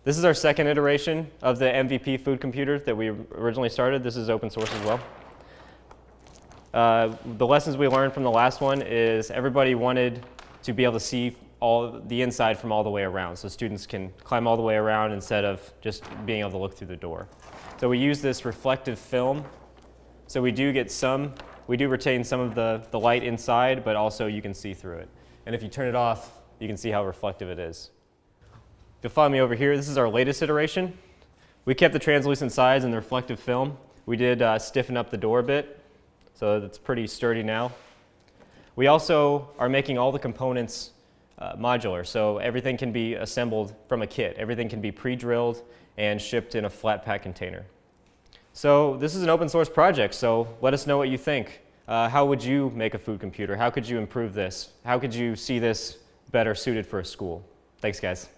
This is our second iteration of the MVP food computer that we originally started. This is open source as well. The lessons we learned from the last one is everybody wanted to be able to see all the inside from all the way around, so students can climb all the way around instead of just being able to look through the door. So we use this reflective film. So we do retain some of the light inside, but also you can see through it. And if you turn it off, you can see how reflective it is. If you'll follow me over here, this is our latest iteration. We kept the translucent sides and the reflective film. We did stiffen up the door a bit, so it's pretty sturdy now. We also are making all the components modular, so everything can be assembled from a kit. Everything can be pre-drilled and shipped in a flat pack container. So this is an open source project, so let us know what you think. How would you make a food computer? How could you improve this? How could you see this better suited for a school? Thanks, guys.